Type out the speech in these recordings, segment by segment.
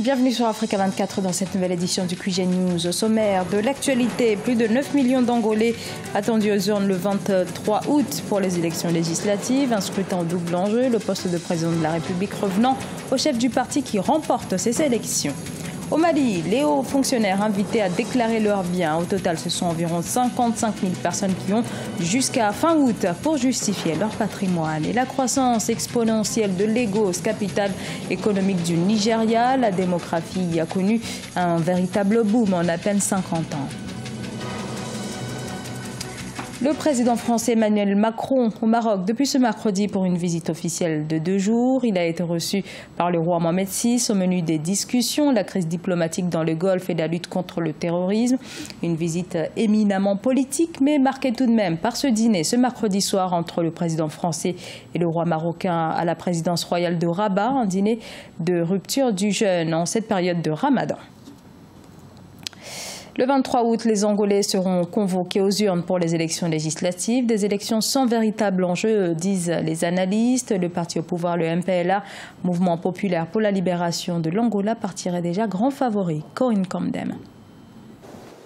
Bienvenue sur Africa 24 dans cette nouvelle édition du QG News. Au sommaire de l'actualité, plus de 9 millions d'Angolais attendus aux urnes le 23 août pour les élections législatives. Un scrutin au double enjeu, le poste de président de la République revenant au chef du parti qui remporte ces élections. Au Mali, les hauts fonctionnaires invités à déclarer leurs biens. Au total, ce sont environ 55 000 personnes qui ont jusqu'à fin août pour justifier leur patrimoine. Et la croissance exponentielle de Lagos, capitale économique du Nigeria, la démographie a connu un véritable boom en à peine 50 ans. Le président français Emmanuel Macron au Maroc depuis ce mercredi pour une visite officielle de 2 jours. Il a été reçu par le roi Mohamed VI. Au menu des discussions, la crise diplomatique dans le Golfe et la lutte contre le terrorisme. Une visite éminemment politique mais marquée tout de même par ce dîner ce mercredi soir entre le président français et le roi marocain à la présidence royale de Rabat. Un dîner de rupture du jeûne en cette période de Ramadan. Le 23 août, les Angolais seront convoqués aux urnes pour les élections législatives. Des élections sans véritable enjeu, disent les analystes. Le parti au pouvoir, le MPLA, Mouvement populaire pour la libération de l'Angola, partirait déjà grand favori. Corinne Camdem.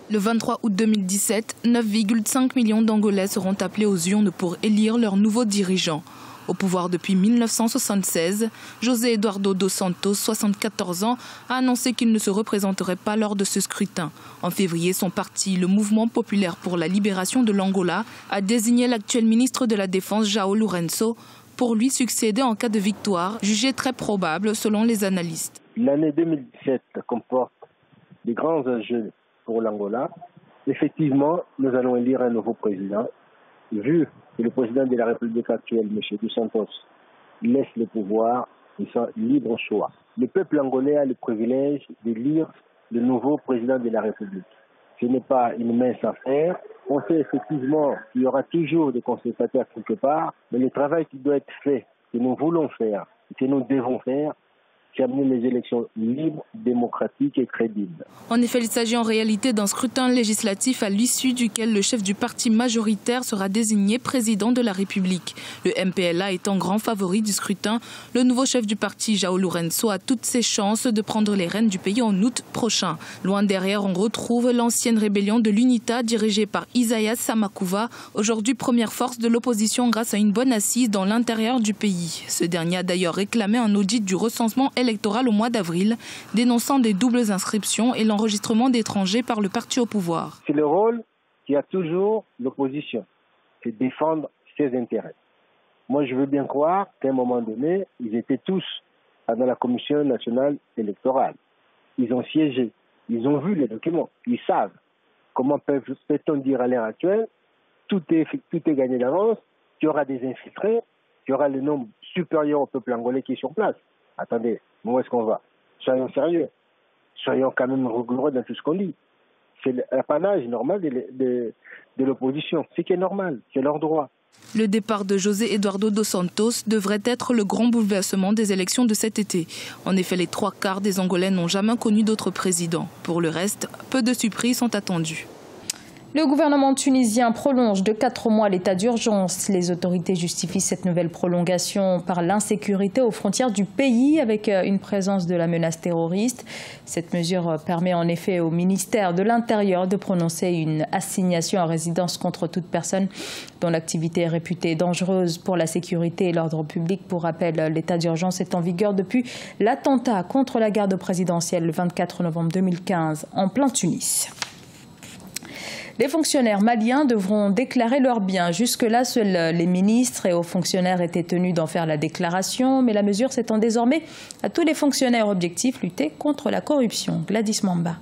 Le 23 août 2017, 9,5 millions d'Angolais seront appelés aux urnes pour élire leurs nouveaux dirigeants. Au pouvoir depuis 1976, José Eduardo dos Santos, 74 ans, a annoncé qu'il ne se représenterait pas lors de ce scrutin. En février, son parti, le Mouvement populaire pour la libération de l'Angola, a désigné l'actuel ministre de la Défense, João Lourenço, pour lui succéder en cas de victoire, jugée très probable selon les analystes. L'année 2017 comporte des grands enjeux pour l'Angola. Effectivement, nous allons élire un nouveau président. Vu que le président de la République actuelle, M. Dos Santos, laisse le pouvoir et son libre choix. Le peuple angolais a le privilège d'élire le nouveau président de la République. Ce n'est pas une mince affaire. On sait effectivement qu'il y aura toujours des contestataires quelque part, mais le travail qui doit être fait, que nous voulons faire, que nous devons faire, c'est amener les élections libres, démocratiques et crédibles. En effet, il s'agit en réalité d'un scrutin législatif à l'issue duquel le chef du parti majoritaire sera désigné président de la République. Le MPLA étant grand favori du scrutin, le nouveau chef du parti, João Lourenço, a toutes ses chances de prendre les rênes du pays en août prochain. Loin derrière, on retrouve l'ancienne rébellion de l'UNITA dirigée par Isaías Samakuva, aujourd'hui première force de l'opposition grâce à une bonne assise dans l'intérieur du pays. Ce dernier a d'ailleurs réclamé un audit du recensement électoral au mois d'avril, dénonçant des doubles inscriptions et l'enregistrement d'étrangers par le parti au pouvoir. C'est le rôle qui a toujours l'opposition, c'est défendre ses intérêts. Moi, je veux bien croire qu'à un moment donné, ils étaient tous dans la Commission nationale électorale. Ils ont siégé, ils ont vu les documents, ils savent. Comment peut-on dire à l'heure actuelle, tout est gagné d'avance, qu'il y aura des infiltrés, qu'il y aura le nombre supérieur au peuple angolais qui est sur place. Attendez, où est-ce qu'on va? Soyons sérieux. Soyons quand même rigoureux dans tout ce qu'on dit. C'est l'apanage normal de l'opposition. C'est qui est normal, c'est leur droit. Le départ de José Eduardo dos Santos devrait être le grand bouleversement des élections de cet été. En effet, les 3/4 des Angolais n'ont jamais connu d'autre président. Pour le reste, peu de surprises sont attendues. Le gouvernement tunisien prolonge de 4 mois l'état d'urgence. Les autorités justifient cette nouvelle prolongation par l'insécurité aux frontières du pays avec une présence de la menace terroriste. Cette mesure permet en effet au ministère de l'Intérieur de prononcer une assignation à résidence contre toute personne dont l'activité est réputée dangereuse pour la sécurité et l'ordre public. Pour rappel, l'état d'urgence est en vigueur depuis l'attentat contre la garde présidentielle le 24 novembre 2015 en plein Tunis. Les fonctionnaires maliens devront déclarer leurs biens. Jusque-là, seuls les ministres et hauts fonctionnaires étaient tenus d'en faire la déclaration. Mais la mesure s'étend désormais à tous les fonctionnaires. Objectif, lutter contre la corruption. Gladys Mamba.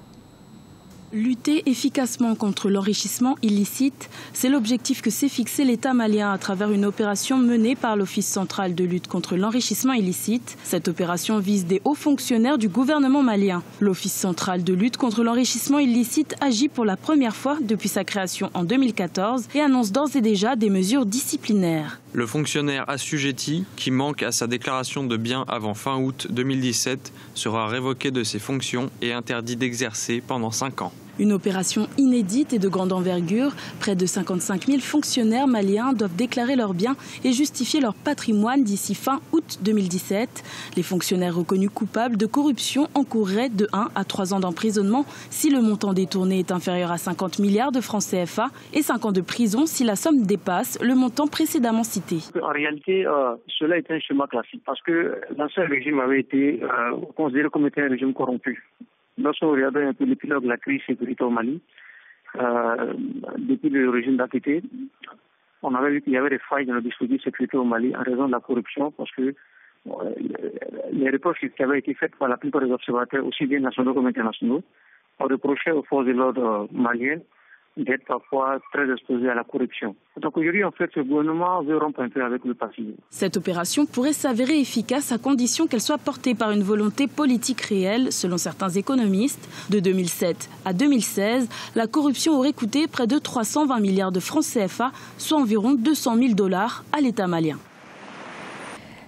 Lutter efficacement contre l'enrichissement illicite, c'est l'objectif que s'est fixé l'État malien à travers une opération menée par l'Office central de lutte contre l'enrichissement illicite. Cette opération vise des hauts fonctionnaires du gouvernement malien. L'Office central de lutte contre l'enrichissement illicite agit pour la première fois depuis sa création en 2014 et annonce d'ores et déjà des mesures disciplinaires. Le fonctionnaire assujetti qui manque à sa déclaration de biens avant fin août 2017 sera révoqué de ses fonctions et interdit d'exercer pendant 5 ans. Une opération inédite et de grande envergure. Près de 55 000 fonctionnaires maliens doivent déclarer leurs biens et justifier leur patrimoine d'ici fin août 2017. Les fonctionnaires reconnus coupables de corruption encourraient de 1 à 3 ans d'emprisonnement si le montant détourné est inférieur à 50 milliards de francs CFA et 5 ans de prison si la somme dépasse le montant précédemment cité. En réalité, cela est un schéma classique parce que l'ancien régime avait été considéré comme étant un régime corrompu. Lorsqu'on regarde un peu l'épilogue de la crise sécuritaire au Mali, depuis le régime d'APT, on avait vu qu'il y avait des failles dans le dispositif sécuritaire au Mali en raison de la corruption, parce que les reproches qui avaient été faites par la plupart des observateurs, aussi bien nationaux qu'internationaux, on reprochait aux forces de l'ordre maliennes d'être parfois très exposés à la corruption. Donc aujourd'hui, en fait, ce gouvernement veut rompre un peu avec le passé. Cette opération pourrait s'avérer efficace à condition qu'elle soit portée par une volonté politique réelle, selon certains économistes. De 2007 à 2016, la corruption aurait coûté près de 320 milliards de francs CFA, soit environ 200 000 $ à l'État malien.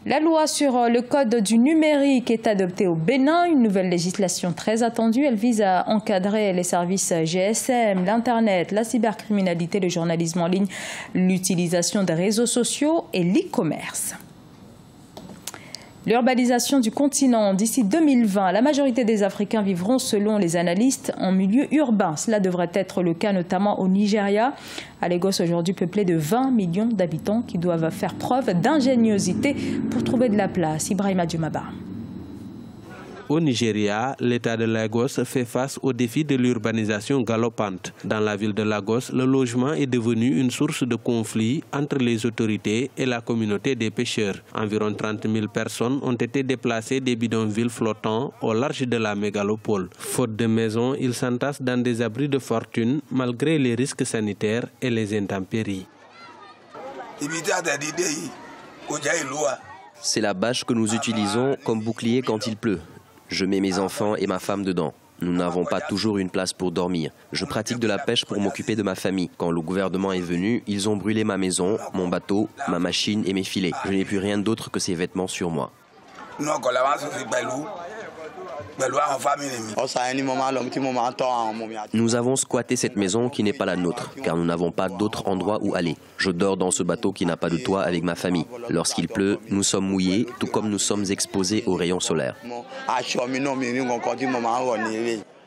La loi sur le code du numérique est adoptée au Bénin, une nouvelle législation très attendue. Elle vise à encadrer les services GSM, l'Internet, la cybercriminalité, le journalisme en ligne, l'utilisation des réseaux sociaux et l'e-commerce. L'urbanisation du continent d'ici 2020, la majorité des Africains vivront selon les analystes en milieu urbain. Cela devrait être le cas notamment au Nigeria, à Lagos aujourd'hui peuplé de 20 millions d'habitants qui doivent faire preuve d'ingéniosité pour trouver de la place. Ibrahima Djoumaba. Au Nigeria, l'État de Lagos fait face au défi de l'urbanisation galopante. Dans la ville de Lagos, le logement est devenu une source de conflit entre les autorités et la communauté des pêcheurs. Environ 30 000 personnes ont été déplacées des bidonvilles flottants au large de la mégalopole. Faute de maisons, ils s'entassent dans des abris de fortune malgré les risques sanitaires et les intempéries. C'est la bâche que nous utilisons comme bouclier quand il pleut. Je mets mes enfants et ma femme dedans. Nous n'avons pas toujours une place pour dormir. Je pratique de la pêche pour m'occuper de ma famille. Quand le gouvernement est venu, ils ont brûlé ma maison, mon bateau, ma machine et mes filets. Je n'ai plus rien d'autre que ces vêtements sur moi. Nous avons squatté cette maison qui n'est pas la nôtre, car nous n'avons pas d'autre endroit où aller. Je dors dans ce bateau qui n'a pas de toit avec ma famille. Lorsqu'il pleut, nous sommes mouillés, tout comme nous sommes exposés aux rayons solaires.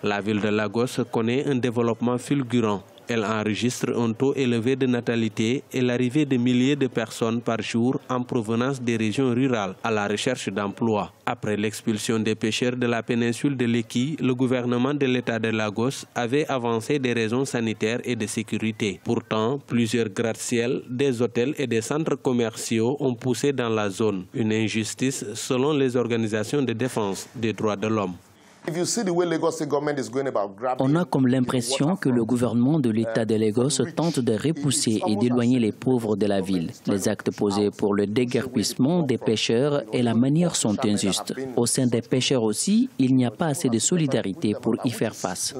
La ville de Lagos connaît un développement fulgurant. Elle enregistre un taux élevé de natalité et l'arrivée de milliers de personnes par jour en provenance des régions rurales à la recherche d'emploi. Après l'expulsion des pêcheurs de la péninsule de Lekki, le gouvernement de l'État de Lagos avait avancé des raisons sanitaires et de sécurité. Pourtant, plusieurs gratte-ciel, des hôtels et des centres commerciaux ont poussé dans la zone. Une injustice selon les organisations de défense des droits de l'homme. On a comme l'impression que le gouvernement de l'État de Lagos tente de repousser et d'éloigner les pauvres de la ville. Les actes posés pour le déguerpissement des pêcheurs et la manière sont injustes. Au sein des pêcheurs aussi, il n'y a pas assez de solidarité pour y faire face.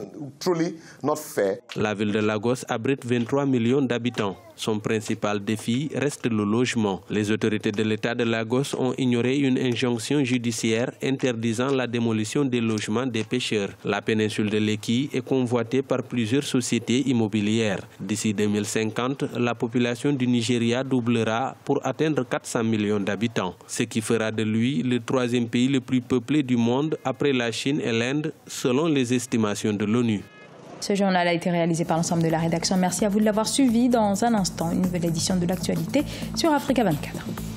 La ville de Lagos abrite 23 millions d'habitants. Son principal défi reste le logement. Les autorités de l'État de Lagos ont ignoré une injonction judiciaire interdisant la démolition des logements des pêcheurs. La péninsule de Lekki est convoitée par plusieurs sociétés immobilières. D'ici 2050, la population du Nigeria doublera pour atteindre 400 millions d'habitants, ce qui fera de lui le troisième pays le plus peuplé du monde après la Chine et l'Inde, selon les estimations de l'ONU. Ce journal a été réalisé par l'ensemble de la rédaction. Merci à vous de l'avoir suivi. Dans un instant, une nouvelle édition de l'actualité sur Africa 24.